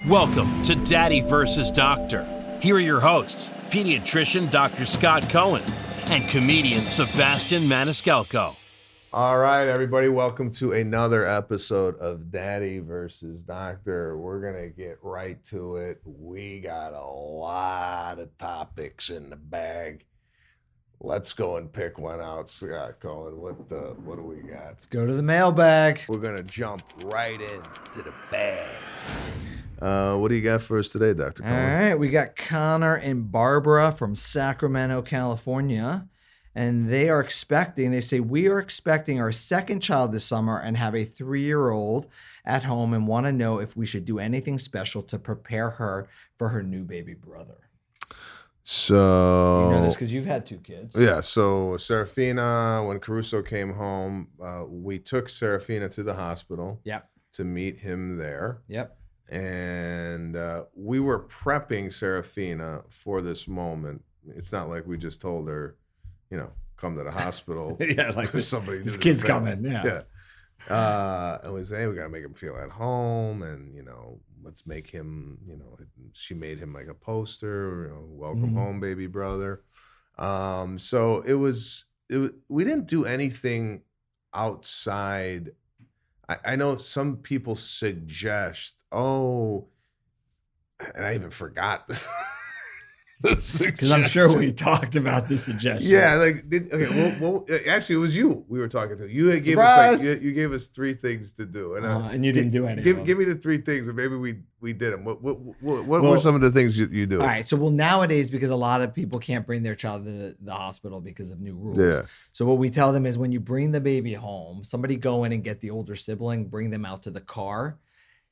Welcome to Daddy vs. Doctor. Here are your hosts, pediatrician Dr. Scott Cohen and comedian Sebastian Maniscalco. All right, everybody, welcome to another episode of Daddy versus Doctor. We're going to get right to it. We got a lot of topics in the bag. Let's go and pick one out, Scott Cohen. What do we got? Let's go to the mailbag. We're going to jump right into the bag. What do you got for us today, Dr. Cohen? All right, we got Connor and Barbara from Sacramento, California, and they say, we are expecting our second child this summer and have a 3-year-old at home and want to know if we should do anything special to prepare her for her new baby brother. So you know this because you've had 2 kids. Yeah, so Serafina, when Caruso came home, we took Serafina to the hospital to meet him there. Yep. And we were prepping Serafina for this moment. It's not like we just told her, come to the hospital. Yeah, like somebody. This kid's coming. Yeah. And we say, hey, we got to make him feel at home. And, let's make him, she made him like a poster, welcome home, baby brother. So we didn't do anything outside. I know some people suggest, and I even forgot this. Because I'm sure we talked about this suggestion. Yeah, actually, it was you we were talking to. You gave us you gave us 3 things to do, and you didn't do any. Give me the 3 things, or maybe we did them. What were some of the things you do? All right, so nowadays, because a lot of people can't bring their child to the hospital because of new rules. Yeah. So what we tell them is when you bring the baby home, somebody go in and get the older sibling, bring them out to the car.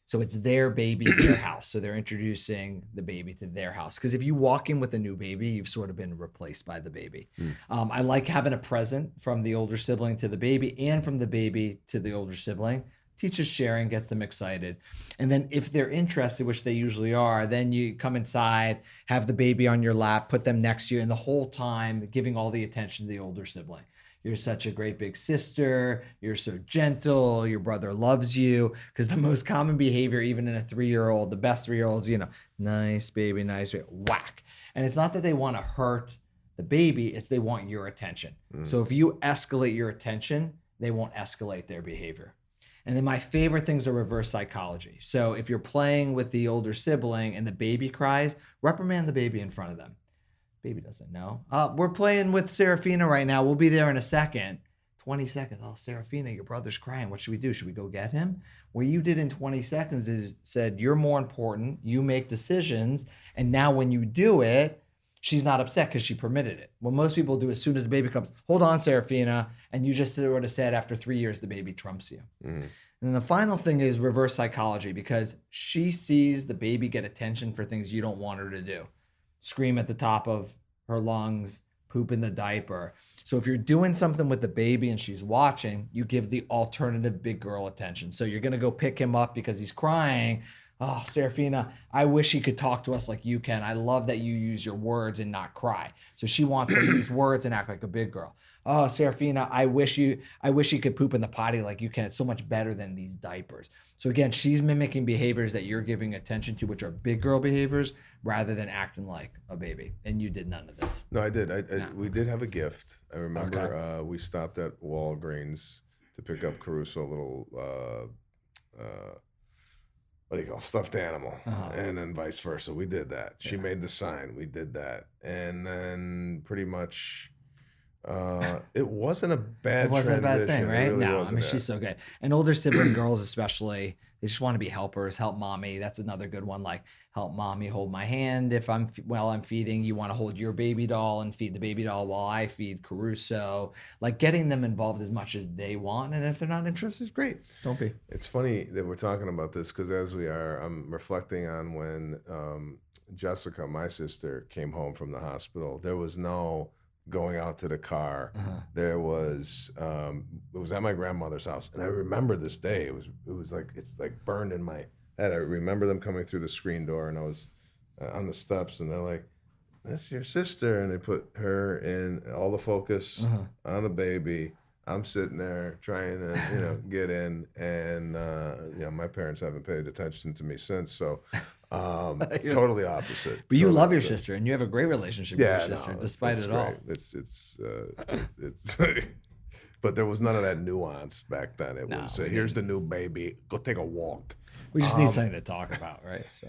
So it's their baby, their house. So they're introducing the baby to their house. Because if you walk in with a new baby, you've sort of been replaced by the baby. I like having a present from the older sibling to the baby and from the baby to the older sibling. Teaches sharing, gets them excited. And then if they're interested, which they usually are, then you come inside, have the baby on your lap, put them next to you, and the whole time giving all the attention to the older sibling. You're such a great big sister. You're so gentle. Your brother loves you. Because the most common behavior, even in a 3-year-old, the best 3-year-olds, nice baby, whack. And it's not that they want to hurt the baby. It's they want your attention. So if you escalate your attention, they won't escalate their behavior. And then my favorite things are reverse psychology. So if you're playing with the older sibling and the baby cries, reprimand the baby in front of them. Baby doesn't know. We're playing with Serafina right now. We'll be there in a second. 20 seconds. Oh, Serafina, your brother's crying. What should we do? Should we go get him? What you did in 20 seconds is said, you're more important. You make decisions. And now when you do it, she's not upset because she permitted it. What most people do as soon as the baby comes, hold on, Serafina. And you just sort of said after 3 years, the baby trumps you. And then the final thing is reverse psychology, because she sees the baby get attention for things you don't want her to do. Scream at the top of her lungs, poop in the diaper. So if you're doing something with the baby and she's watching, you give the alternative big girl attention. So you're going to go pick him up because he's crying. Oh, Serafina, I wish he could talk to us like you can. I love that you use your words and not cry. So she wants to use words and act like a big girl. Oh, Serafina, I wish you could poop in the potty like you can. It's so much better than these diapers. So again, she's mimicking behaviors that you're giving attention to, which are big girl behaviors, rather than acting like a baby. And you did none of this. No, I did. We did have a gift. I remember we stopped at Walgreens to pick up Caruso a little what do you call stuffed animal, and then vice versa. We did that. She made the sign. We did that, and then pretty much, it wasn't a bad. It wasn't transition. a bad thing, right? It really No, wasn't she's so good. And older sibling girls, especially, they just want to be helpers. Help mommy. That's another good one. Like, help mommy hold my hand if I'm feeding. You want to hold your baby doll and feed the baby doll while I feed Caruso. Like, getting them involved as much as they want, and if they're not interested, is great. Don't be. It's funny that we're talking about this because I'm reflecting on when Jessica, my sister, came home from the hospital. There was no going out to the car. There was it was at my grandmother's house, and I remember this day. It was like it's like burned in my head. I remember them coming through the screen door, and I was on the steps, and they're like, "That's your sister," and they put her in all the focus on the baby. I'm sitting there trying to, get in, and my parents haven't paid attention to me since. So, Totally opposite. But you Totally love your opposite. sister, and you have a great relationship with your sister, no, despite it all. It's but there was none of that nuance back then. It was here's the new baby. Go take a walk. We just need something to talk about, right? So.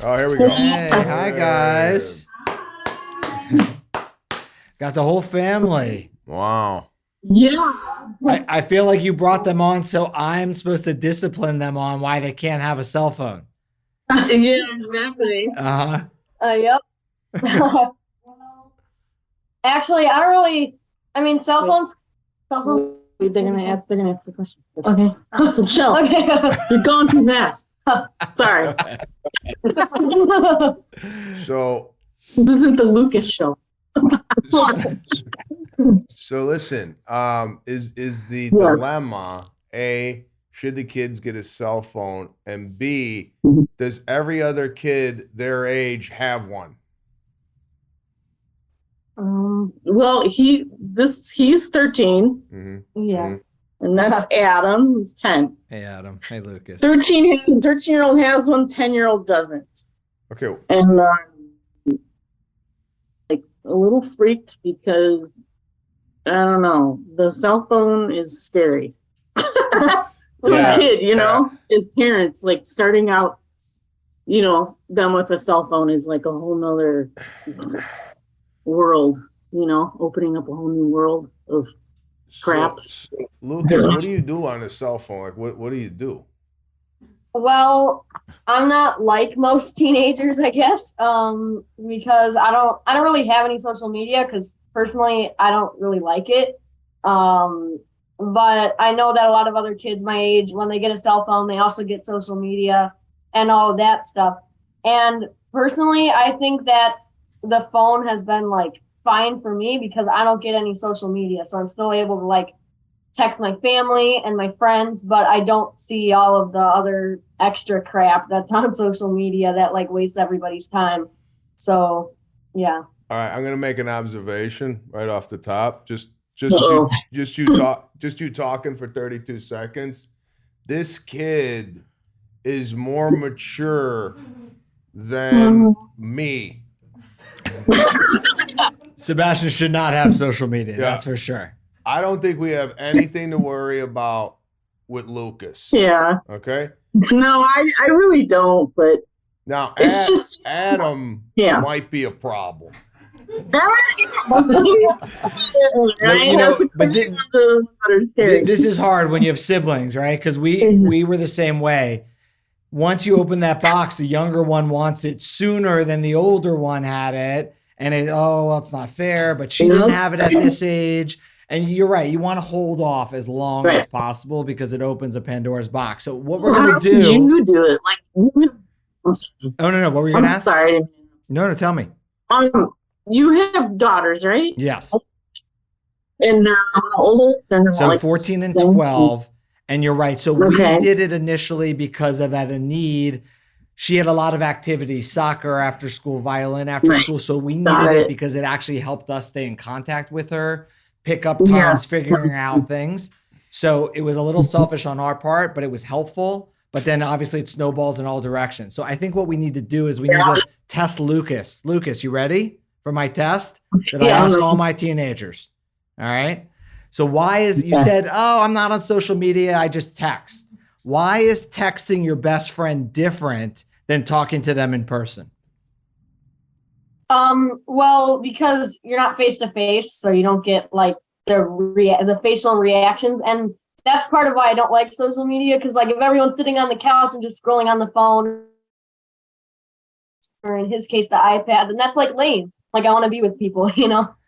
Oh, here we go. Hey, hi guys. Got the whole family. Wow. Yeah. I feel like you brought them on, so I'm supposed to discipline them on why they can't have a cell phone. Yeah, exactly. Uh-huh. Yep. Actually, I don't really. I mean, cell phones. They're gonna ask the question. Okay. So chill. Okay. You're going too fast. Sorry. So This isn't the Lucas show. So listen, is the Yes. dilemma A, should the kids get a cell phone, and B, does every other kid their age have one? Well, he's 13, Yeah. and that's Adam, who's 10. Hey, Adam. Hey, Lucas. 13-year-old has one, 10-year-old doesn't. Okay. And like a little freaked because I don't know, the cell phone is scary. For Yeah, a kid, as parents, like starting out, them with a cell phone is like a whole nother world, opening up a whole new world of crap. So, Lucas, what do you do on a cell phone? Like, what do you do? Well, I'm not like most teenagers, I guess, because I don't really have any social media because personally I don't really like it. But I know that a lot of other kids my age, when they get a cell phone, they also get social media and all of that stuff. And personally, I think that the phone has been like fine for me because I don't get any social media. So I'm still able to like text my family and my friends, but I don't see all of the other extra crap that's on social media that like wastes everybody's time. So yeah. All right, I'm gonna make an observation right off the top. Just Uh-oh. you talking for 32 seconds. This kid is more mature than me. Sebastian should not have social media. Yeah. That's for sure. I don't think we have anything to worry about with Lucas. Yeah. Okay. No, I really don't, but Now, it's just Adam Yeah. might be a problem. This is hard when you have siblings, right? Because we were the same way. Once you open that box, the younger one wants it sooner than the older one had it. And it's not fair, but she didn't have it at this age. And you're right. You want to hold off as long as possible because it opens a Pandora's box. So what we're going to do. How did you do it? Like, I'm sorry. Oh, no. What were you I'm going to ask? sorry. No, tell me. You have daughters, right? Yes. And they're older? They're So like 14 and 12. And you're right. So we did it initially because of a need. She had a lot of activities, soccer after school, violin after school. So we needed it because it actually helped us stay in contact with her, pick up times, figuring out things. So it was a little selfish on our part, but it was helpful. But then obviously it snowballs in all directions. So I think what we need to do is we need to test Lucas. Lucas, you ready for my test that I ask all my teenagers? All right. So why is, you said, I'm not on social media, I just text. Why is texting your best friend different than talking to them in person? Well, because you're not face to face, so you don't get like the facial reactions, and that's part of why I don't like social media. Because like if everyone's sitting on the couch and just scrolling on the phone, or in his case the iPad, then that's like lame. Like I want to be with people,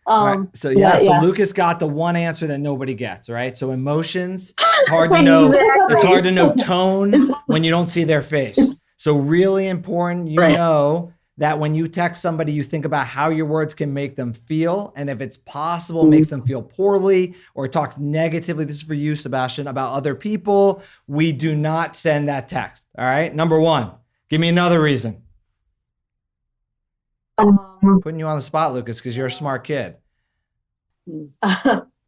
Right. So Lucas got the one answer that nobody gets, right? So emotions, it's hard to know. It's hard to know tone when you don't see their face. So really important, know that when you text somebody, you think about how your words can make them feel. And if it's possible, makes them feel poorly or talk negatively. This is for you, Sebastian, about other people. We do not send that text. All right. Number one, give me another reason. Putting you on the spot, Lucas, because you're a smart kid.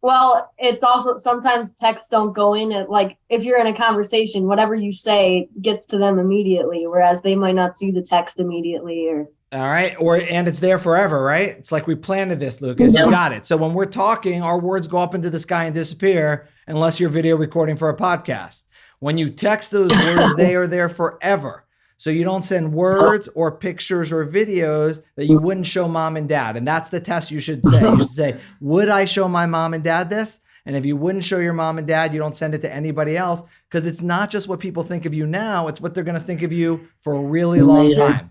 Well, it's also sometimes texts don't go in. Like if you're in a conversation, whatever you say gets to them immediately, whereas they might not see the text immediately. Or all right, and it's there forever, right? It's like we planted this, Lucas. You got it. So when we're talking, our words go up into the sky and disappear, unless you're video recording for a podcast. When you text those words, they are there forever. So you don't send words or pictures or videos that you wouldn't show mom and dad. And that's the test you should say. You should say, would I show my mom and dad this? And if you wouldn't show your mom and dad, you don't send it to anybody else, because it's not just what people think of you now. It's what they're going to think of you for a really long time.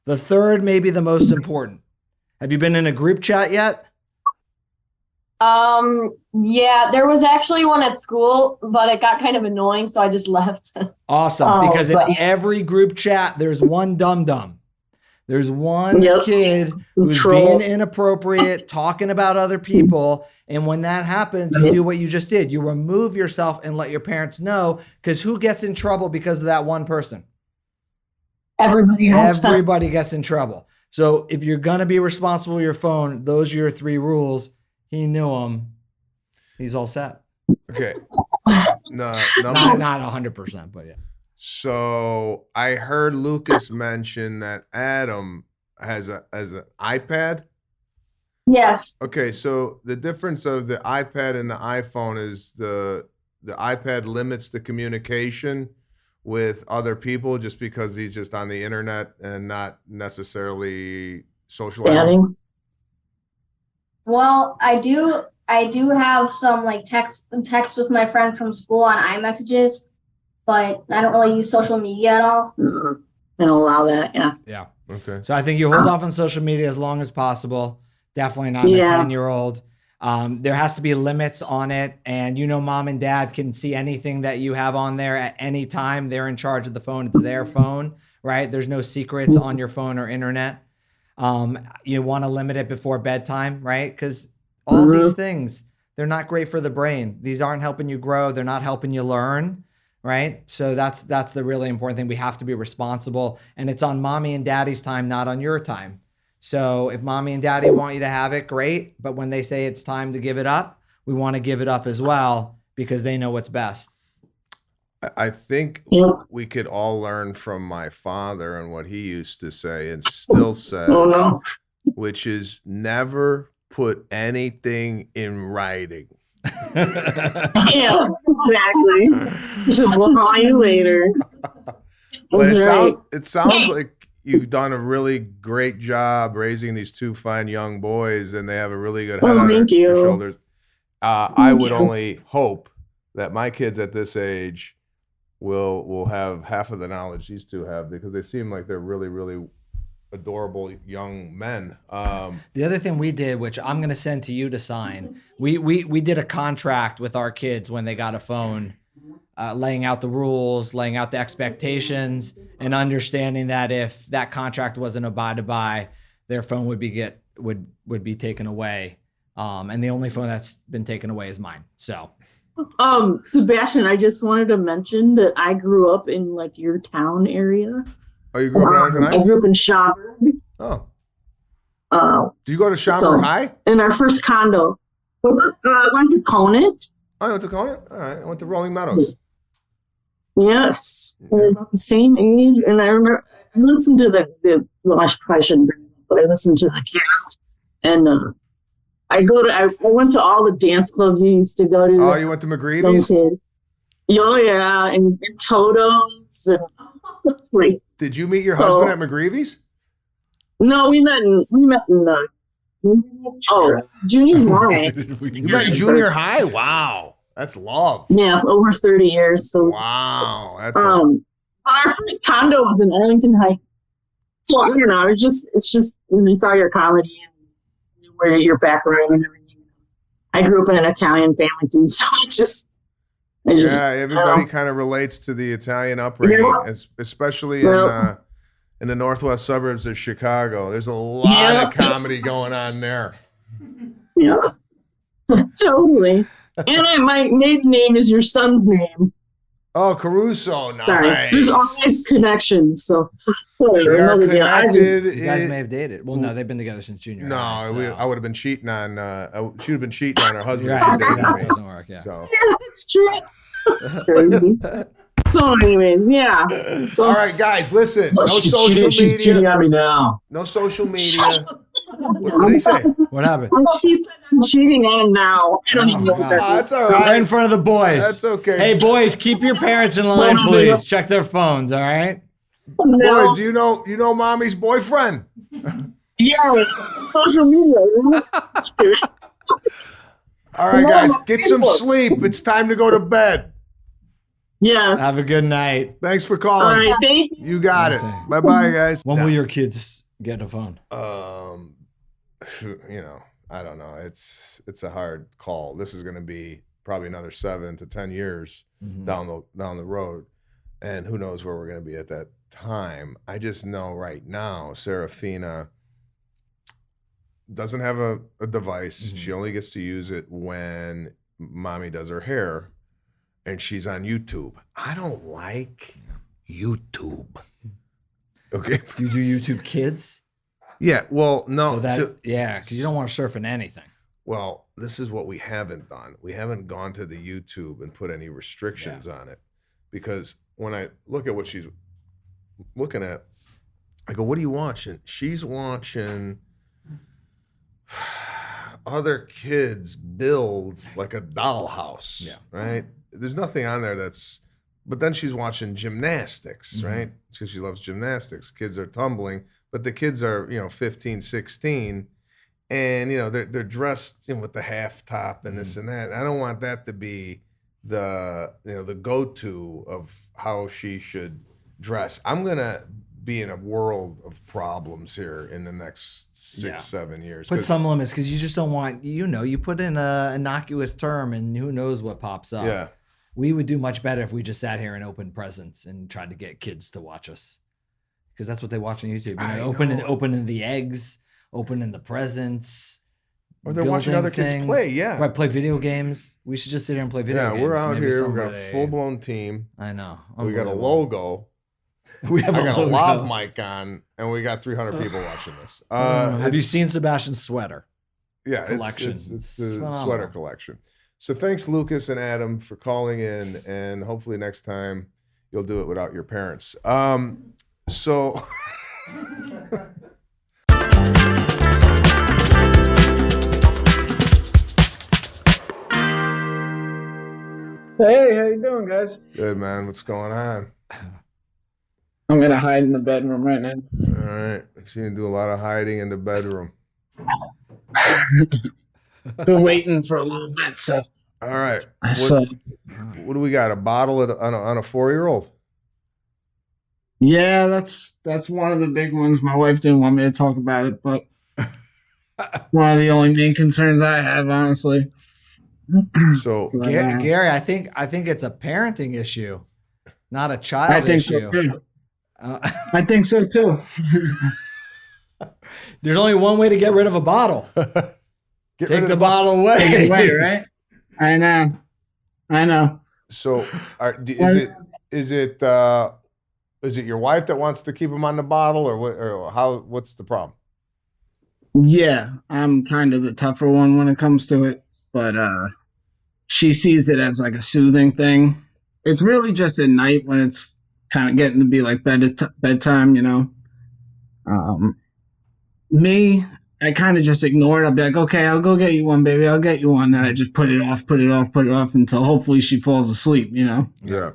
The third may be the most important. Have you been in a group chat yet? Yeah, there was actually one at school, but it got kind of annoying, so I just left. Awesome, because in every group chat, there's one dum-dum. There's one kid who's being inappropriate, talking about other people, and when that happens, you do what you just did. You remove yourself and let your parents know, because who gets in trouble because of that one person? Everybody gets in trouble. So if you're going to be responsible with your phone, those are your 3 rules. He knew them. He's all set. Okay. No, not 100%, but yeah. So I heard Lucas mention that Adam has an iPad. Yes. Okay, so the difference of the iPad and the iPhone is the iPad limits the communication with other people just because he's just on the internet and not necessarily socializing. Well, I do have some like text with my friend from school on iMessages, but I don't really use social media at all. They don't allow that. Yeah. Okay. So I think you hold off on social media as long as possible. Definitely not a 10-year-old. There has to be limits on it. And mom and dad can see anything that you have on there at any time. They're in charge of the phone. It's their phone, right? There's no secrets on your phone or internet. You want to limit it before bedtime, right? Because all these things, they're not great for the brain. These aren't helping you grow. They're not helping you learn, right? So that's the really important thing. We have to be responsible, and it's on mommy and daddy's time, not on your time. So if mommy and daddy want you to have it, great. But when they say it's time to give it up, we want to give it up as well, because they know what's best. I think we could all learn from my father and what he used to say and still says, which is never put anything in writing. Yeah, exactly. We'll call you later. But it sounds like you've done a really great job raising these 2 fine young boys, and they have a really good head on their shoulders. I would only hope that my kids at this age will have half of the knowledge these 2 have, because they seem like they're really, really adorable young men. The other thing we did, which I'm going to send to you to sign, we did a contract with our kids when they got a phone, laying out the rules, laying out the expectations, and understanding that if that contract wasn't abided by, their phone would be taken away. And the only phone that's been taken away is mine. So. Sebastian, I just wanted to mention that I grew up in like your town area. Oh, you grew up in Arlington Heights? I grew up in Schaumburg. Oh. Do you go to Schaumburg High? In our first condo. I went to Cohen. I went to Cohen? All right. I went to Rolling Meadows. Yes. We're about the same age. And I remember I listened to well, I probably shouldn't bring this up, but I listened to the cast. And I went to all the dance clubs you used to go to. Oh, you went to McGreevy's? Oh, yeah. And Toto's. And did you meet your husband at McGreevy's? No, we met in junior high. You met in junior high? Wow. That's love. Yeah, over 30 years. So wow. That's our first condo was in Arlington Heights. So it's just when you saw your comedy and where your background and everything. I grew up in an Italian family too, so everybody kind of relates to the Italian upbringing, especially in the northwest suburbs of Chicago. There's a lot of comedy going on there. Yeah, totally. And my maiden name is your son's name. Oh, Caruso. Nice. Sorry, there's always connections. So We are another deal. connected. You guys may have dated. Well, no, they've been together since junior high. No, So. I would have been cheating on. She would have been cheating on her husband. You're if she right. So dated that me. doesn't work. Yeah. So, yeah, that's true. Crazy. So, anyways, yeah. all right, guys, listen. No She's social she's cheating media. on me now. No social media. What did he say? What happened? She said I'm cheating on him now. I don't even know what that Oh, that's all Right in right. front of the boys. That's okay. Hey, boys, keep your parents in line, please. Check their phones, all right? No. Boys, do you know mommy's boyfriend? Yeah, social media. You know? All right, guys, get some sleep. It's time to go to bed. Yes. Have a good night. Thanks for All calling. right, thank you. You got it. Yes, Bye-bye, guys. When will your kids get a phone? I don't know. It's a hard call. This is going to be probably another 7 to 10 years down the road, and who knows where we're going to be at that time. I just know right now, Serafina doesn't have a device. Mm-hmm. She only gets to use it when mommy does her hair, and she's on YouTube. I don't like YouTube. Okay. Do you do YouTube Kids? Yeah. Well, no. So that, because you don't want to surf in anything. Well, this is what we haven't done. We haven't gone to the YouTube and put any restrictions on it, because when I look at what she's looking at, I go, "What are you watching?" She's watching other kids build like a dollhouse. Yeah. Right. There's nothing on there that's. But then she's watching gymnastics, right? Because she loves gymnastics. Kids are tumbling, but the kids are 15, 16. And they're dressed with the half top and this and that. I don't want that to be the go-to of how she should dress. I'm gonna be in a world of problems here in the next 6-7 years. Put some limits, because you just don't want you put in a innocuous term and who knows what pops up. Yeah. We would do much better if we just sat here and opened presents and tried to get kids to watch us, because that's what they watch on YouTube. Opening the eggs, opening the presents, Or they're watching other kids play. Yeah. Right, play video games. We should just sit here and play video games. Yeah, we're out Maybe here. We've got a full-blown team. I know. We got a Unbelievable. logo. We have I got a logo. lav mic on, and we got 300 people watching this. Have you seen Sebastian's sweater? Yeah, collection? It's It's the phenomenal. sweater collection. So thanks, Lucas and Adam, for calling in, and hopefully next time you'll do it without your parents. So. Hey, how you doing, guys? Good, man. What's going on? I'm gonna hide in the bedroom right now. All right. I see you do a lot of hiding in the bedroom. Been waiting for a little bit, so. All right. So What do we got? A bottle on a 4-year-old? yeah, that's one of the big ones. My wife didn't want me to talk about it, but one of the only main concerns I have, honestly. So But, Gary, I think it's a parenting issue, not a child I think issue. so too. I think so too. There's only one way to get rid of a bottle. Take the bottle away. Take it away, right? I know. So is it your wife that wants to keep him on the bottle, or what? Or how? What's the problem? Yeah, I'm kind of the tougher one when it comes to it, but she sees it as like a soothing thing. It's really just at night when it's kind of getting to be like bedtime, Me, I kind of just ignore it. I'll be like, okay, I'll go get you one, baby. I'll get you one. Then I just put it off until hopefully she falls asleep, Yeah.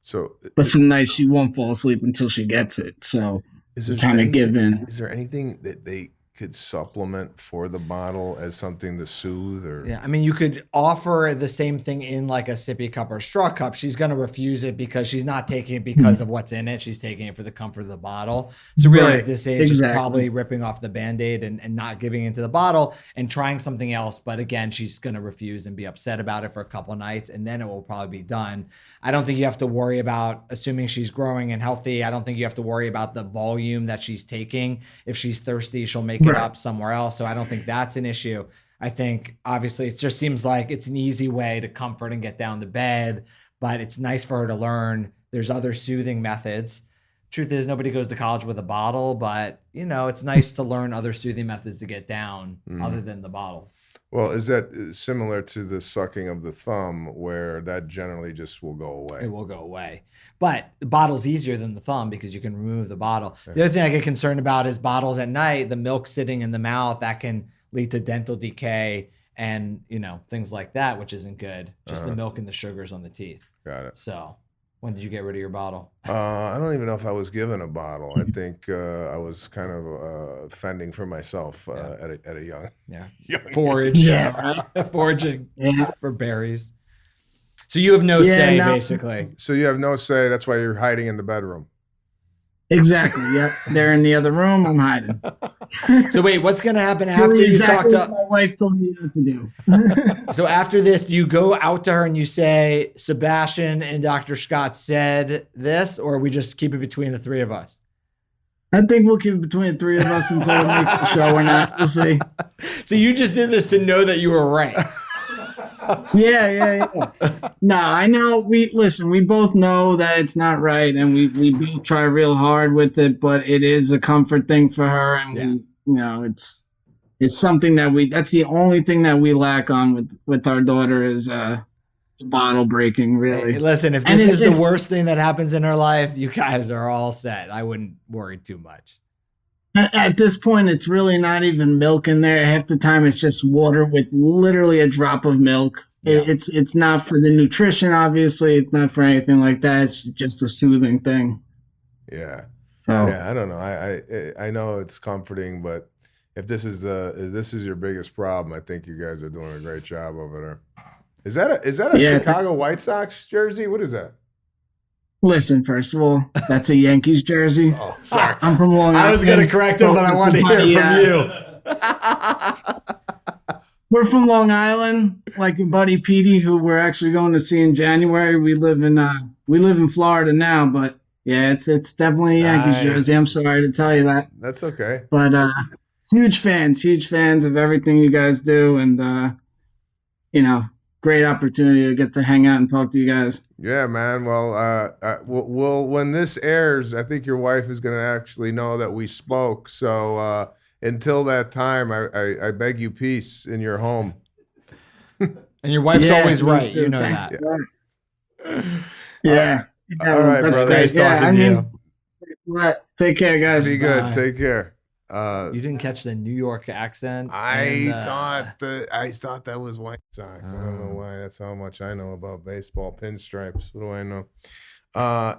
So, But some nights she won't fall asleep until she gets it. So is there kind of give in. Is there anything that they could supplement for the bottle as something to soothe? Or Yeah, I mean, you could offer the same thing in like a sippy cup or straw cup. She's going to refuse it because she's not taking it because of what's in it. She's taking it for the comfort of the bottle. So really Right, at this age, exactly. it's probably ripping off the Band-Aid and not giving into the bottle and trying something else. But again, she's going to refuse and be upset about it for a couple of nights, and then it will probably be done. I don't think you have to worry about, assuming she's growing and healthy, I don't think you have to worry about the volume that she's taking. If she's thirsty, she'll make it Right. up somewhere else. So I don't think that's an issue. I think obviously it just seems like it's an easy way to comfort and get down to bed. but it's nice for her to learn. There's other soothing methods. Truth is, nobody goes to college with a bottle, but it's nice to learn other soothing methods to get down other than the bottle. Well, is that similar to the sucking of the thumb, where that generally just will go away? It will go away. But the bottle's easier than the thumb because you can remove the bottle. The other thing I get concerned about is bottles at night, the milk sitting in the mouth, that can lead to dental decay and, things like that, which isn't good. Just the milk and the sugars on the teeth. Got it. So when did you get rid of your bottle? I don't even know if I was given a bottle. I think I was kind of fending for myself at a young Forage. Yeah. Foraging for berries. So you have no say, basically. So you have no say. That's why you're hiding in the bedroom. Exactly. Yep. They're in the other room. I'm hiding. So wait, what's going to happen after you talk to... My wife told me what to do. So after this, do you go out to her and you say, Sebastian and Dr. Scott said this, or we just keep it between the three of us? I think we'll keep it between the three of us until it makes the show or not. We'll see. So you just did this to know that you were right. Yeah. No, I know. We both know that it's not right, and we both try real hard with it, but it is a comfort thing for her, and it's something that that's the only thing that we lack on with our daughter is bottle breaking, really. Hey, listen, if this is the worst thing that happens in her life, you guys are all set. I wouldn't worry too much. At this point, it's really not even milk in there. Half the time, it's just water with literally a drop of milk. Yeah. It's not for the nutrition, obviously. It's not for anything like that. It's just a soothing thing. Yeah. So I don't know. I know it's comforting, but if this is your biggest problem, I think you guys are doing a great job over there. Is that a Chicago White Sox jersey? What is that? Listen, first of all, that's a Yankees jersey. Oh, sorry. I'm from Long Island. I was going to correct him, but I wanted to hear from you. We're from Long Island, like your buddy Petey, who we're actually going to see in January. We live in Florida now, but yeah, it's definitely a Yankees jersey. I'm sorry to tell you that. That's okay. But huge fans of everything you guys do, and great opportunity to get to hang out and talk to you guys. Yeah, man. Well, when this airs, I think your wife is going to actually know that we spoke. So until that time, I beg you peace in your home. And your wife's always right. You know that. Yeah. All right, brother. Nice talking to you. Take care, guys. Be good. Bye. Take care. You didn't catch the New York accent. I thought that was White Sox. I don't know why. That's how much I know about baseball. Pinstripes. What do I know?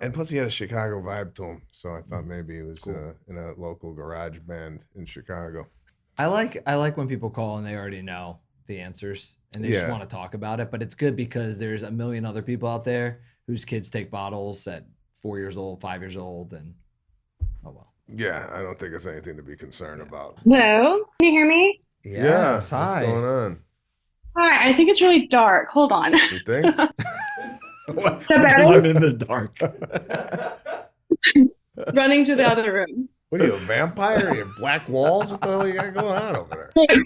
And plus, he had a Chicago vibe to him, so I thought maybe he was in a local garage band in Chicago. I like when people call and they already know the answers and they just want to talk about it. But it's good because there's a million other people out there whose kids take bottles at 4 years old, 5 years old, and oh well. Yeah, I don't think it's anything to be concerned about. Hello, can you hear me? Yes, hi. What's going on? Hi, I think it's really dark. Hold on. You think? I'm in the dark. Running to the other room. What are you, a vampire? You have black walls? What the hell you got going on over there?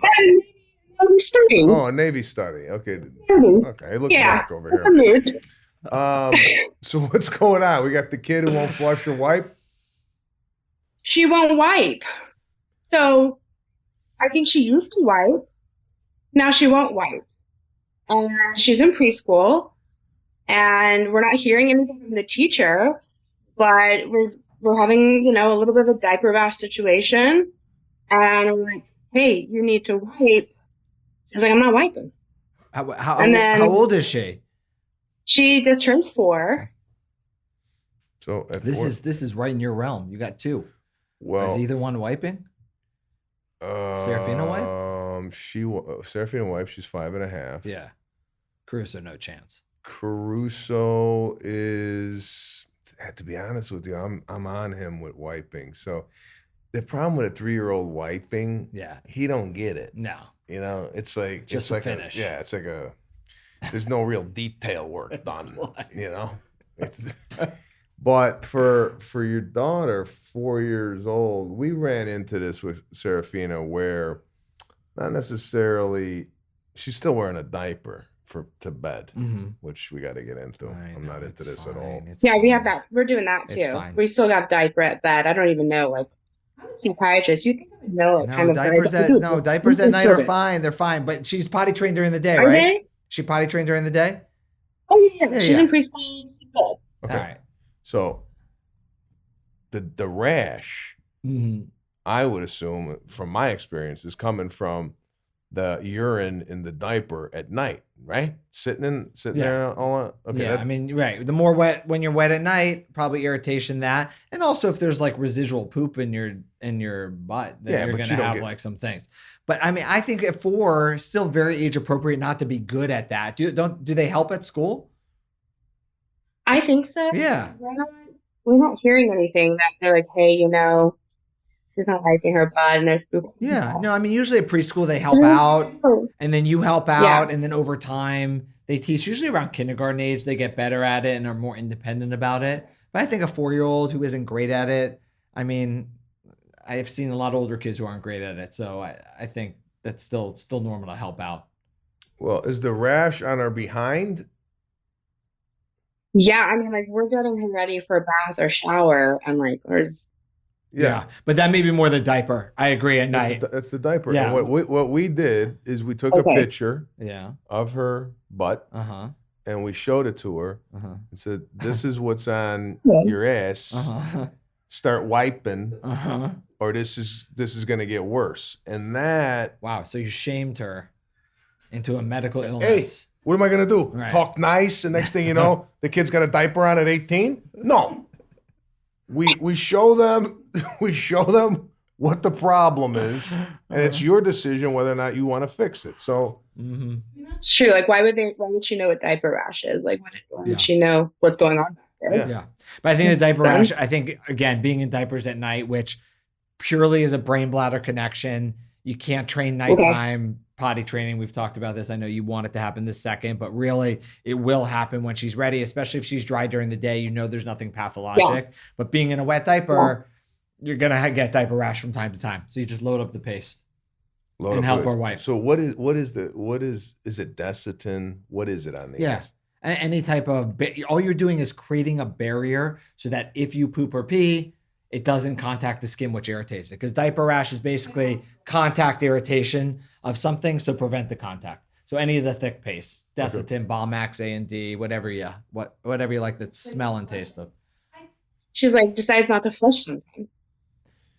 I'm studying. Oh, a Navy study. Okay. Okay, look black over here. So what's going on? We got the kid who won't flush or wipe? She won't wipe. So I think she used to wipe. Now she won't wipe. She's in preschool, and we're not hearing anything from the teacher, but we're having, a little bit of a diaper rash situation. And we're like, hey, you need to wipe. She's like, I'm not wiping. How old is she? She just turned 4. So this is right in your realm. You got 2. Well, is either one wiping? Serafina wipe? Serafina wipe. She's 5.5. Yeah. Caruso, no chance. Caruso is, to be honest with you, I'm on him with wiping. So the problem with a 3-year-old wiping, he don't get it. No. It's like just a finish. It's like there's no real detail work done. It's. But for your daughter, 4 years old, we ran into this with Serafina where not necessarily, she's still wearing a diaper to bed, Mhm. which we got to get into. I'm not into this at all. Yeah, we have that. We're doing that It's too. fine. We still got diaper at bed. I don't even know. Like, I'm a psychiatrist. You think I would know? Like, No, kind of diapers at night are fine. They're fine, but she's potty trained during the day, Are right? they? She potty trained during the day? Oh yeah, Yeah, she's yeah. in preschool. She's good. Okay. All right. So the rash, Mhm. I would assume, from my experience, is coming from the urine in the diaper at night, right? Sitting Yeah. there all. Okay. Yeah, I mean, right. The more wet when you're wet at night, probably irritation that, and also if there's like residual poop in your butt, then Yeah, you're but gonna you don't have get- like some things. But I mean, I think at 4, still very age appropriate not to be good at that. Do they help at school? I think so. Yeah. We're not hearing anything that they're like, hey, she's not wiping her butt and there's poop. Yeah. No, I mean, usually at preschool they help out, and then you help out, and then over time they teach. Usually around kindergarten age, they get better at it and are more independent about it. But I think a 4-year-old who isn't great at it, I mean, I've seen a lot of older kids who aren't great at it, so I think that's still normal to help out. Well, is the rash on her behind? Yeah, I mean, like we're getting her ready for a bath or shower, and like there's Yeah, but that may be more the diaper. I agree at night. That's the diaper. Yeah. And what we did is we took a Okay. picture Yeah. of her butt Uh-huh. and we showed it to her Uh-huh. and said, "This is what's on Okay. your ass. Uh-huh. Start wiping, Uh-huh. or this is going to get worse." And that, Wow, so you shamed her into a medical illness. what am I going to do? Right. Talk nice, and next thing you know, the kid's got a diaper on at 18? No. We show them what the problem is, and it's your decision whether or not you want to fix it. So Mm-hmm. it's true. Like, why would she know what diaper rash is? Like, why Yeah. would she know what's going on back there? Yeah. Yeah. But I think the diaper So- rash, I think, again, being in diapers at night, which purely is a brain bladder connection, you can't train nighttime potty training. We've talked about this. I know you want it to happen this second, but really it will happen when she's ready, especially if she's dry during the day. You know there's nothing pathologic. But being in a wet diaper, you're going to get diaper rash from time to time. So you just load up the paste. load And up help with it. her wipe. So is it Desitin? What is it on the Yeah. ass? Any type of, all you're doing is creating a barrier so that if you poop or pee, it doesn't contact the skin, which irritates it. Because diaper rash is basically contact irritation of something, so prevent the contact. So any of the thick paste, Desitin, Balmax, A&D, whatever you like the smell and taste of. She's like decides not to flush sometimes.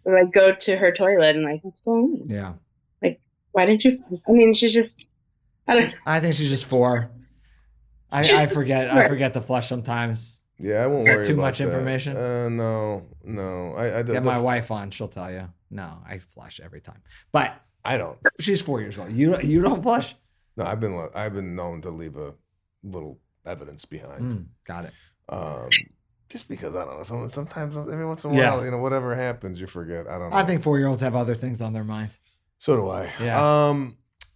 Or like go to her toilet and like, what's going on? Yeah. Like, why didn't you flush? I mean, she's just, I don't know. I think she's just 4. I forget to flush sometimes. Yeah, I won't Is that worry too about much that. information? No. Get my wife on, she'll tell you. No, I flush every time. But I don't. she's 4 years old. You don't flush? No, I've been known to leave a little evidence behind. Got it. Just because I don't know. Sometimes every once in a Yeah. while, whatever happens, you forget. I don't know. I think 4-year-olds have other things on their mind. So do I. Yeah.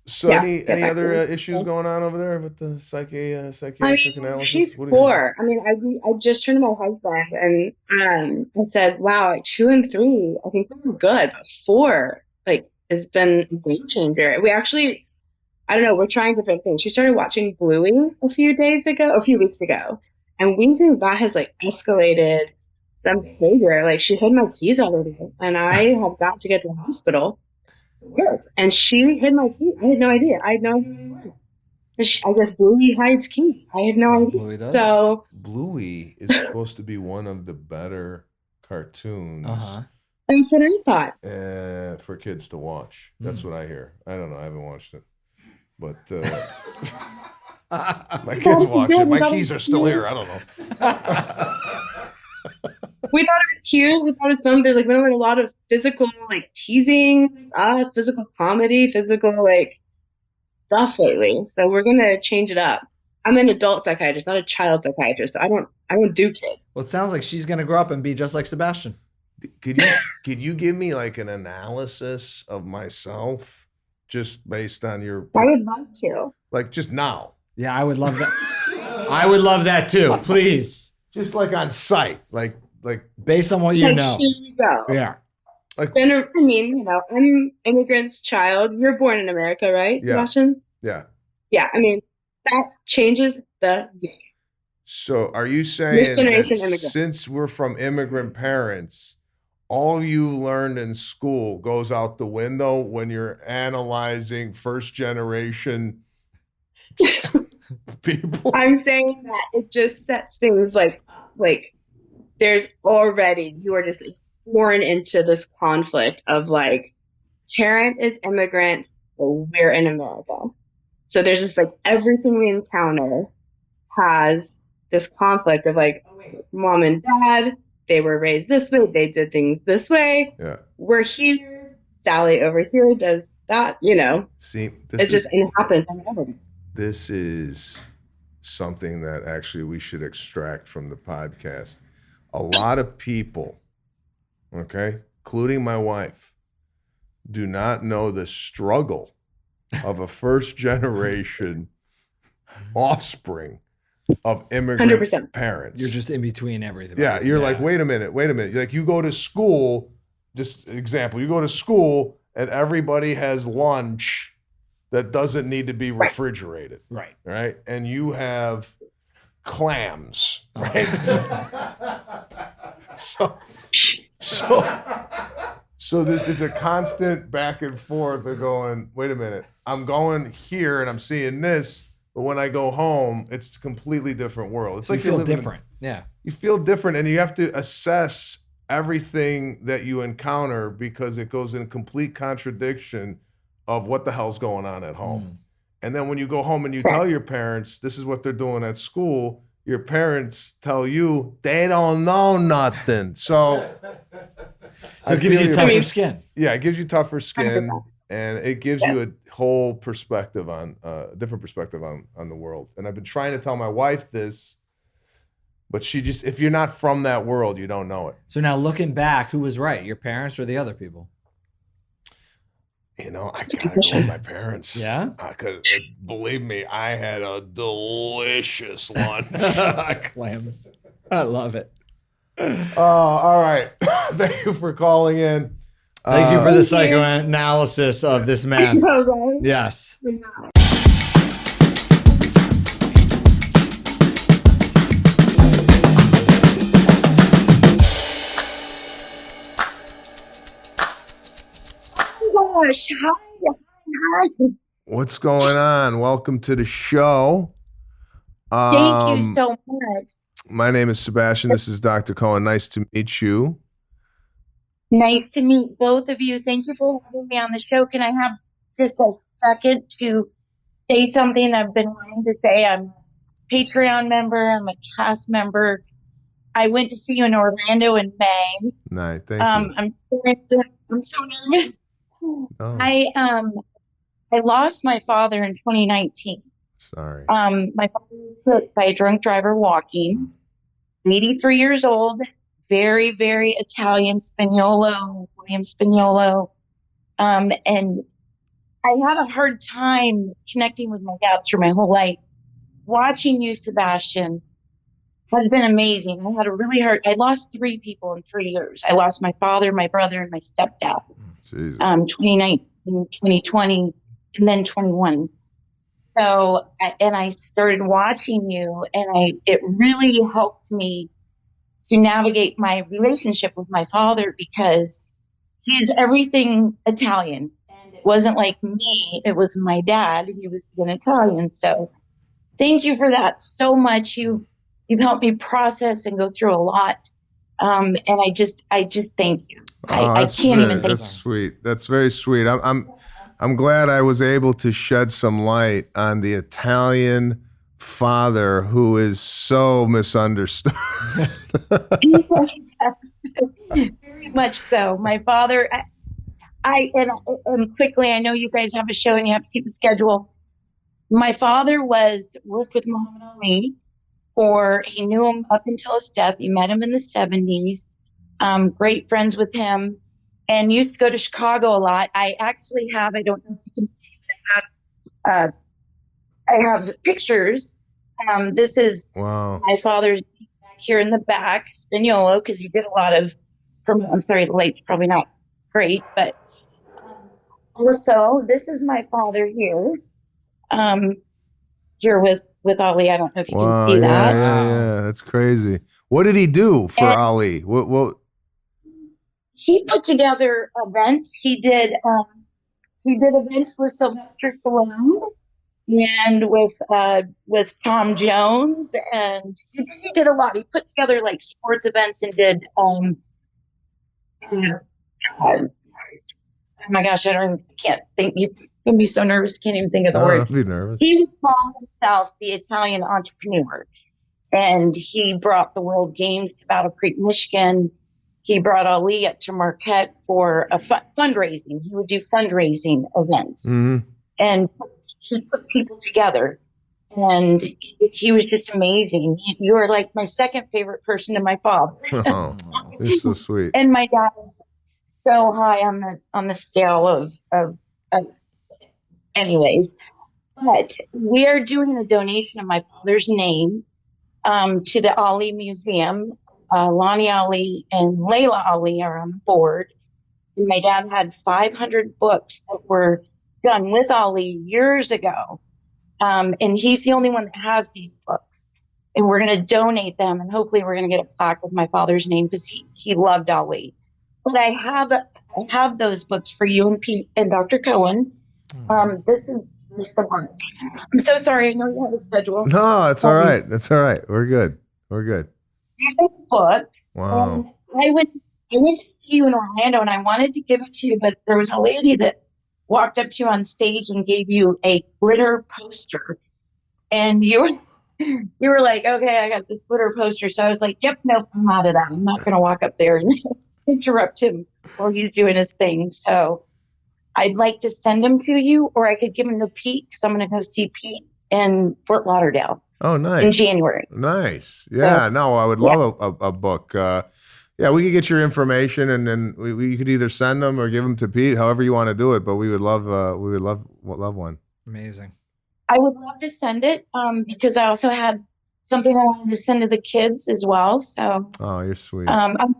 So Yeah, any other exactly. issues going on over there with the I psychiatric mean, analysis? she's What do you- 4. I mean, I just turned to my husband and I said, wow, like 2 and 3, I think we were good, but 4, like, has been a game changer. We actually, I don't know, we're trying different things. She started watching Bluey a few weeks ago, and we think that has like escalated some behavior. Like, she hid my keys already, and I have got to get to the hospital to work, and she hid my keys. I had no idea. I had no idea where they were. I guess Bluey hides keys. I had no idea. Bluey does? So Bluey is supposed to be one of the better cartoons Uh-huh. that's what I thought. for kids to watch. That's what I hear. I don't know. I haven't watched it, but my kids watch it. My keys are still here. I don't know. We thought it was cute. We thought it was fun. There's like been like a lot of physical like teasing, physical comedy, physical like stuff lately. So we're gonna change it up. I'm an adult psychiatrist, not a child psychiatrist. So I don't do kids. Well, it sounds like she's going to grow up and be just like Sebastian. Could you give me like an analysis of myself just based on your I would love to. like just now? Yeah, I would love that. I would love that too. Please. Just like on site. Like Based on what you Like, know. here we go. Yeah. I mean, I'm immigrant's child. You're born in America, right, Yeah. Sebastian? yeah. Yeah. I mean, That changes the game. So are you This saying generation that immigrant. since we're from immigrant parents, all you learned in school goes out the window when you're analyzing first generation people? I'm saying that it just sets things like there's already, you are just born into this conflict of like, parent is immigrant, but we're in America. So there's just like everything we encounter has this conflict of like, oh, wait, mom and dad, they were raised this way, they did things this way. Yeah. We're here, Sally over here does that, See, it happens in everything. this is something that actually we should extract from the podcast. A lot of people, okay, including my wife, do not know the struggle of a first generation offspring of immigrant 100%. parents. You're just in between everything. Yeah, you're like, wait a minute. Like you go to school, just example, you go to school and everybody has lunch that doesn't need to be refrigerated. Right. And you have clams, right? So this is a constant back and forth of going, wait a minute, I'm going here and I'm seeing this, but when I go home, it's a completely different world. It's So like you you're feel living different. Yeah. You feel different, and you have to assess everything that you encounter because it goes in complete contradiction of what the hell's going on at home. And then when you go home and you tell your parents this is what they're doing at school, your parents tell you they don't know nothing. So it gives you tougher skin. Yeah, it gives you tougher skin, and it gives you a whole perspective on different perspective on the world. And I've been trying to tell my wife this, but she just, if you're not from that world, you don't know it. So now looking back, who was right, your parents or the other people? I gotta go with my parents. Yeah? Because believe me, I had a delicious lunch. Clams. I love it. All right. Thank you for calling in. Thank you for the psychoanalysis of this man. Yes. Gosh, hi. What's going on? Welcome to the show. Thank you so much. My name is Sebastian. This is Dr. Cohen. Nice to meet you. Nice to meet both of you. Thank you for having me on the show. Can I have just a second to say something I've been wanting to say? I'm a Patreon member. I'm a cast member. I went to see you in Orlando in May. Nice. Thank you. I'm so nervous. Oh. I lost my father in 2019. Sorry. My father was hit by a drunk driver walking. 83 years old, very, very Italian, William Spagnolo. And I had a hard time connecting with my dad through my whole life. Watching you, Sebastian, has been amazing. I lost 3 people in 3 years. I lost my father, my brother, and my stepdad. Jesus. 2019, 2020, and then 21. So, I started watching you, and it really helped me to navigate my relationship with my father because he's everything Italian. And it wasn't like me, it was my dad. He was an Italian. So thank you for that so much. You've helped me process and go through a lot. And I just thank you. I can't even thank you. That's sweet. That's very sweet. I'm glad I was able to shed some light on the Italian father who is so misunderstood. Yes, very much so. My father, and quickly, I know you guys have a show and you have to keep a schedule. My father worked with Muhammad Ali he knew him up until his death. He met him in the 70s. Great friends with him, and used to go to Chicago a lot. I actually have, I don't know if you can see, I have pictures. This is my father's back here in the back, Spagnolo, because he did a lot of, I'm sorry, the light's probably not great, but also this is my father here. here with Ali. I don't know if you Wow, can see yeah, that. yeah, that's crazy. What did he do for And Ali? What? he put together events. He did events with Sylvester Stallone and with Tom Jones, and he did a lot. He put together like sports events and did uh, oh my gosh, can't think. You can be so nervous, I can't even think of the No, word. don't be nervous. He would call himself the Italian entrepreneur, and he brought the World Games to Battle Creek, Michigan. He brought Ali up to Marquette for a fundraising. He would do fundraising events, and he put people together. And he was just amazing. You were like my second favorite person to my father. Oh, you're so sweet. And my dad was so high on the scale of anyways. But we are doing a donation in my father's name to the Ali Museum. Lonnie Ali and Layla Ali are on board. And my dad had 500 books that were done with Ali years ago. And he's the only one that has these books. And we're going to donate them. And hopefully we're going to get a plaque with my father's name because he loved Ali. But I have those books for you and Pete and Dr. Cohen. This is the book. I'm so sorry. I know you have a schedule. No, it's all right. It's all right. We're good. Here's the book. Wow. I went to see you in Orlando, and I wanted to give it to you, but there was a lady that walked up to you on stage and gave you a glitter poster, and you were like, "Okay, I got this glitter poster." So I was like, "Yep, nope, I'm out of that. I'm not going to walk up there and interrupt him while he's doing his thing." So I'd like to send them to you, or I could give them to Pete because I'm going to go see Pete in Fort Lauderdale. Oh, nice. In January. Nice. Yeah, no, I would love a book. Yeah, we could get your information, and then we could either send them or give them to Pete, however you want to do it. But we would love one. Amazing. I would love to send it because I also had something I wanted to send to the kids as well. So, oh, you're sweet. I'm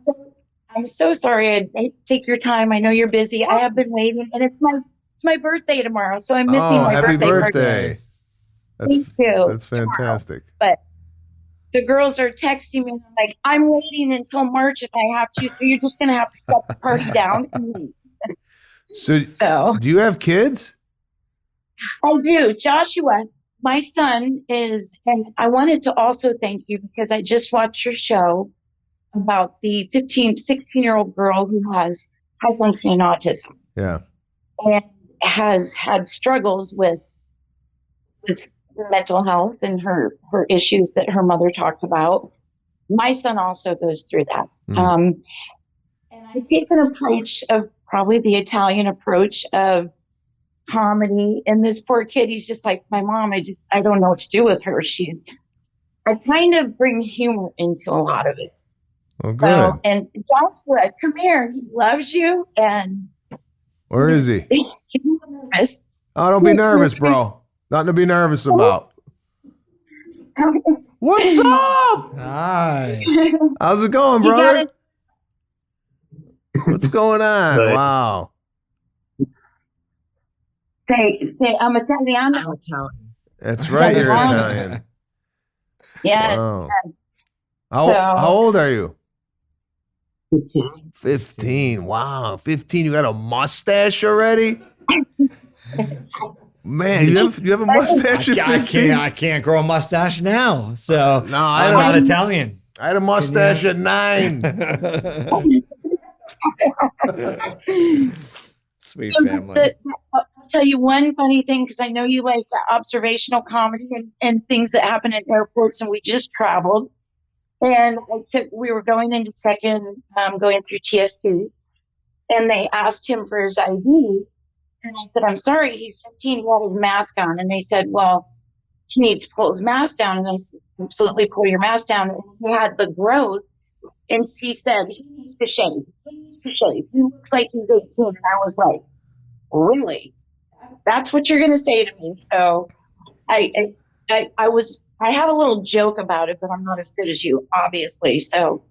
so sorry. I hate to take your time. I know you're busy. I have been waiting, and it's my birthday tomorrow, so I'm missing my happy birthday. Thank you. That's fantastic. But the girls are texting me, and I'm like, I'm waiting until March if I have to. So you're just going to have to shut the party down and leave. So, do you have kids? I do. Joshua, my son is, and I wanted to also thank you because I just watched your show about the 16-year-old girl who has high functioning autism. Yeah. And has had struggles with mental health and her issues that her mother talked about. My son also goes through that. And I take an approach of probably the Italian approach of comedy. And this poor kid, he's just like, my mom, I don't know what to do with her. I kind of bring humor into a lot of it. Oh, good. So, and Joshua, come here. He loves you. And where is he? He's nervous. Oh, don't be nervous, bro. Nothing to be nervous about. What's up? Hi. How's it going, brother? What's going on? Wow. Say, I'm Italiano. That's right, you're Italian. Yes. Wow. How old are you? 15. Wow, 15. You got a mustache already? Man, you have a mustache at 15? I can't grow a mustache now. So no, I'm not Italian. I had a mustache at 9. Sweet family. I'll tell you one funny thing because I know you like the observational comedy and things that happen at airports, and we just traveled. And we were going into check-in, going through TSC, and they asked him for his ID. And I said, I'm sorry, he's 15, he had his mask on. And they said, well, he needs to pull his mask down. And I said, absolutely pull your mask down. And he had the growth. And she said, he needs to shave. He looks like he's 18. And I was like, really? That's what you're going to say to me? So I had a little joke about it, but I'm not as good as you, obviously. So,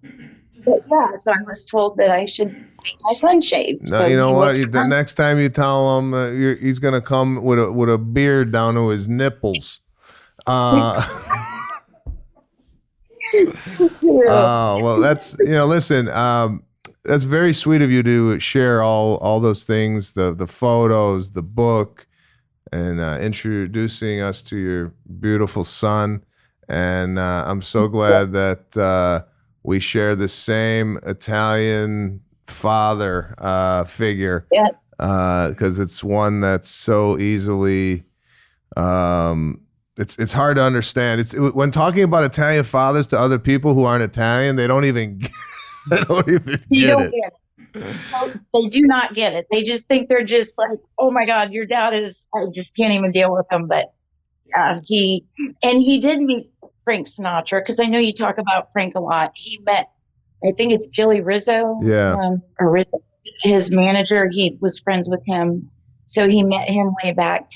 but yeah, so I was told that I should make my son shave. No, so you know what? The next time you tell him he's going to come with a beard down to his nipples. Oh, well, that's, listen, that's very sweet of you to share all those things, the photos, the book, and introducing us to your beautiful son. And I'm so glad that we share the same Italian father figure. Yes. Because it's one that's so easily it's hard to understand. When talking about Italian fathers to other people who aren't Italian, they don't even get it. They do not get it. They just think they're just like, oh my God, your dad is, I just can't even deal with him. But he did meet Frank Sinatra, because I know you talk about Frank a lot. He met, I think it's Jilly Rizzo. Or Rizzo, his manager. He was friends with him. So he met him way back.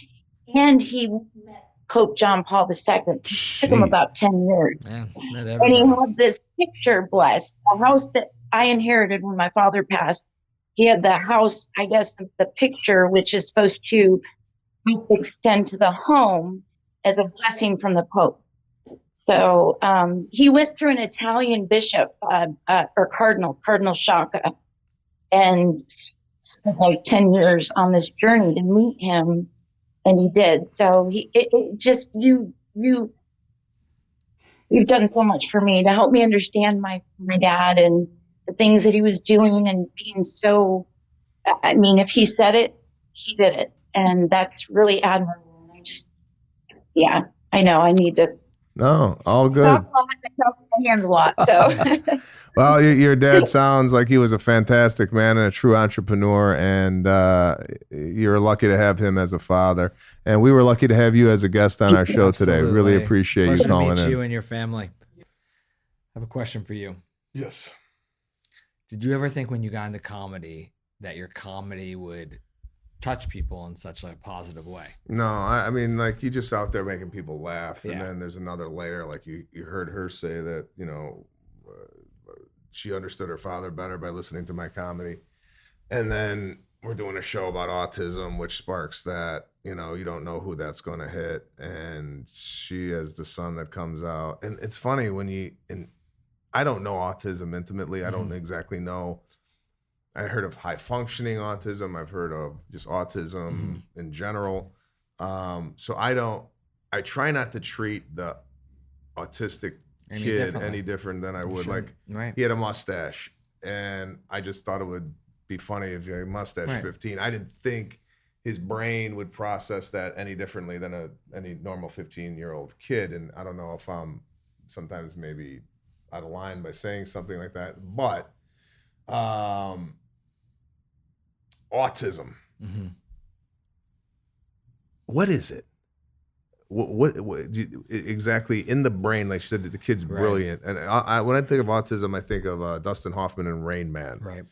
And he met Pope John Paul II. Jeez. Took him about 10 years. Man, and he had this picture blessed, a house that I inherited when my father passed. He had the house, I guess, the picture, which is supposed to extend to the home as a blessing from the Pope. So he went through an Italian bishop or Cardinal Sciacca, and spent like 10 years on this journey to meet him. And he did. So you've done so much for me to help me understand my dad and the things that he was doing, and being so, I mean, if he said it, he did it. And that's really admirable. I know I need to. No, all good. Talk a lot, I talk with my hands a lot. So, well, your dad sounds like he was a fantastic man and a true entrepreneur, and you're lucky to have him as a father. And we were lucky to have you as a guest on our show today. Really appreciate you calling in. You and your family. I have a question for you. Yes. Did you ever think when you got into comedy that your comedy would touch people in such a positive way? No, I mean, like, you just out there making people laugh, and then there's another layer. Like you heard her say that, she understood her father better by listening to my comedy, and then we're doing a show about autism, which sparks that. You don't know who that's going to hit, and she has the son that comes out, and it's funny and I don't know autism intimately. I don't exactly know. I heard of high functioning autism. I've heard of just autism in general. So I try not to treat the autistic kid any different than I would. Like, he had a mustache, and I just thought it would be funny if he had a mustache 15. I didn't think his brain would process that any differently than any normal 15-year-old kid. And I don't know if I'm sometimes maybe out of line by saying something like that, but autism. What is it? What exactly in the brain? Like you said, the kid's brilliant. And when I think of autism, I think of Dustin Hoffman and Rain Man. Right.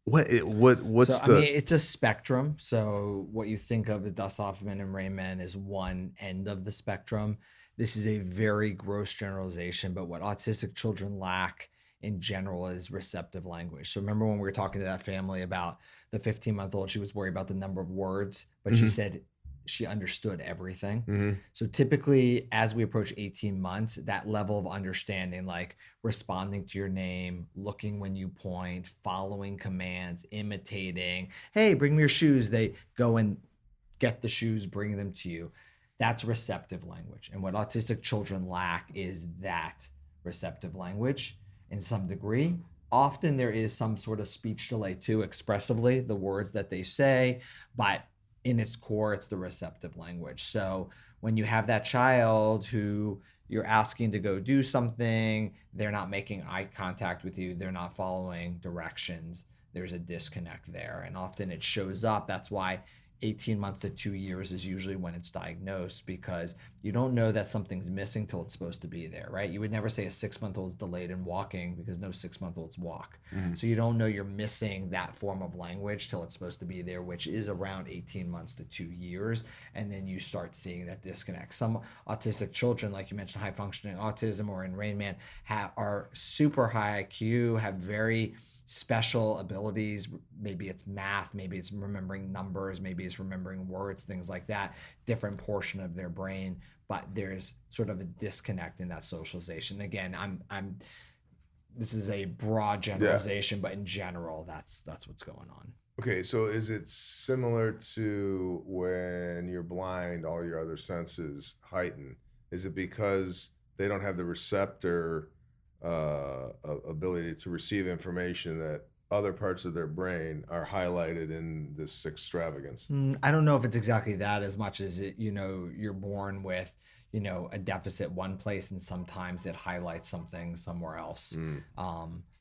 What's I mean, it's a spectrum. So what you think of with Dustin Hoffman and Rain Man is one end of the spectrum. This is a very gross generalization, but what autistic children lack in general is receptive language. So remember when we were talking to that family about the 15-month-old, she was worried about the number of words, but she said she understood everything. So typically as we approach 18 months, that level of understanding, like responding to your name, looking when you point, following commands, imitating, hey, bring me your shoes. They go and get the shoes, bring them to you. That's receptive language. And what autistic children lack is that receptive language in some degree. Often there is some sort of speech delay too, expressively, the words that they say, but in its core, it's the receptive language. So when you have that child who you're asking to go do something, they're not making eye contact with you, they're not following directions, there's a disconnect there. And often it shows up. That's why 18 months to 2 years is usually when it's diagnosed, because you don't know that something's missing till it's supposed to be there, right? You would never say a 6-month-old is delayed in walking because no 6-month-olds walk. So you don't know you're missing that form of language till it's supposed to be there, which is around 18 months to 2 years. And then you start seeing that disconnect. Some autistic children, like you mentioned, high functioning autism or in Rain Man, are super high IQ, have very special abilities. Maybe it's math, maybe it's remembering numbers, maybe it's remembering words, things like that, different portion of their brain, but there's sort of a disconnect in that socialization. Again, this is a broad generalization, but in general, that's what's going on. Okay, so is it similar to when you're blind, all your other senses heighten? Is it because they don't have the receptor ability to receive information that other parts of their brain are highlighted in this extravagance? I don't know if it's exactly that as much as you're born with, a deficit one place and sometimes it highlights something somewhere else.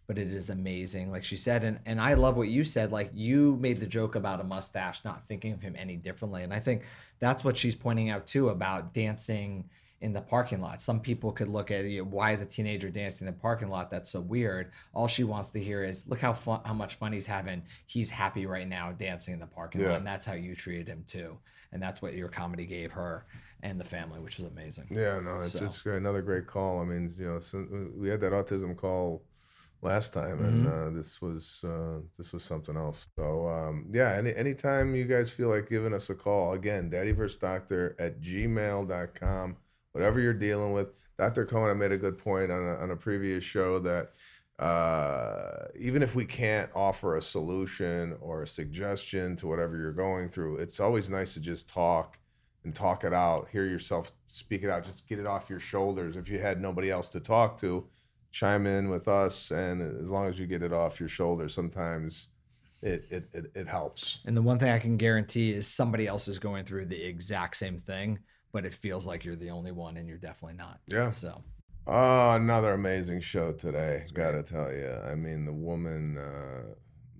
But it is amazing, like she said, and I love what you said. Like, you made the joke about a mustache, not thinking of him any differently, and I think that's what she's pointing out too about dancing in the parking lot. Some people could look at it, why is a teenager dancing in the parking lot? That's so weird. All she wants to hear is, look how much fun he's having. He's happy right now dancing in the parking lot, and that's how you treated him too. And that's what your comedy gave her and the family, which is amazing. Yeah, no, it's another great call. I mean, we had that autism call last time, and this was something else. So anytime you guys feel like giving us a call, again, daddyversusdoctor@gmail.com. Whatever you're dealing with. Dr. Cohen, I made a good point on a previous show that even if we can't offer a solution or a suggestion to whatever you're going through, it's always nice to just talk and talk it out, hear yourself speak it out, just get it off your shoulders. If you had nobody else to talk to, chime in with us, and as long as you get it off your shoulders, sometimes it helps. And the one thing I can guarantee is somebody else is going through the exact same thing, but it feels like you're the only one, and you're definitely not. Yeah. So. Oh, another amazing show today. Gotta tell you. I mean, the woman,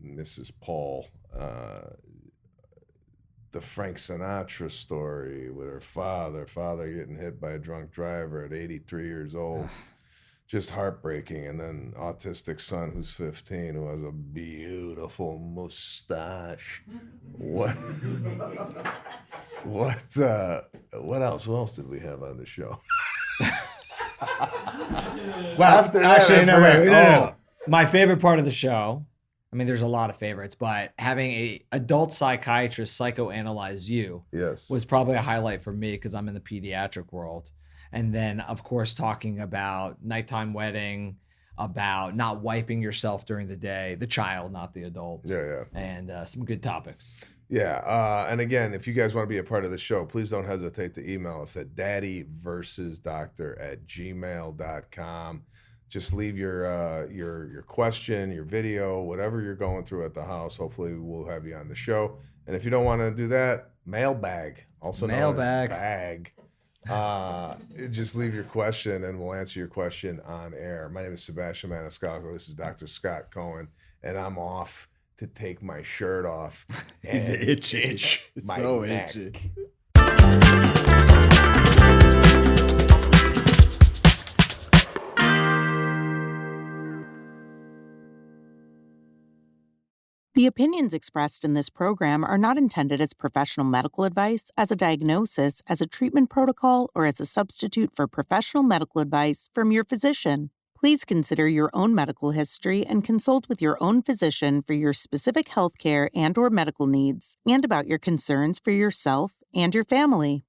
Mrs. Paul, the Frank Sinatra story with her father getting hit by a drunk driver at 83 years old. Just heartbreaking. And then autistic son who's 15 who has a beautiful mustache. What else? What else did we have on the show? Well, After that, actually, no. My favorite part of the show, I mean, there's a lot of favorites, but having a adult psychiatrist psychoanalyze you was probably a highlight for me because I'm in the pediatric world. And then, of course, talking about nighttime wedding, about not wiping yourself during the day, the child, not the adult. Yeah. And some good topics. Yeah. And again, if you guys want to be a part of the show, please don't hesitate to email us at daddyversusdoctor@gmail.com. Just leave your question, your video, whatever you're going through at the house. Hopefully we'll have you on the show. And if you don't want to do that, Mailbag, also known as Bag. Just leave your question and we'll answer your question on air. My name is Sebastian Maniscalco. This is Dr. Scott Cohen, and I'm off to take my shirt off. He's itchy. Itch my so neck. itchy. The opinions expressed in this program are not intended as professional medical advice, as a diagnosis, as a treatment protocol, or as a substitute for professional medical advice from your physician. Please consider your own medical history and consult with your own physician for your specific healthcare and/or medical needs and about your concerns for yourself and your family.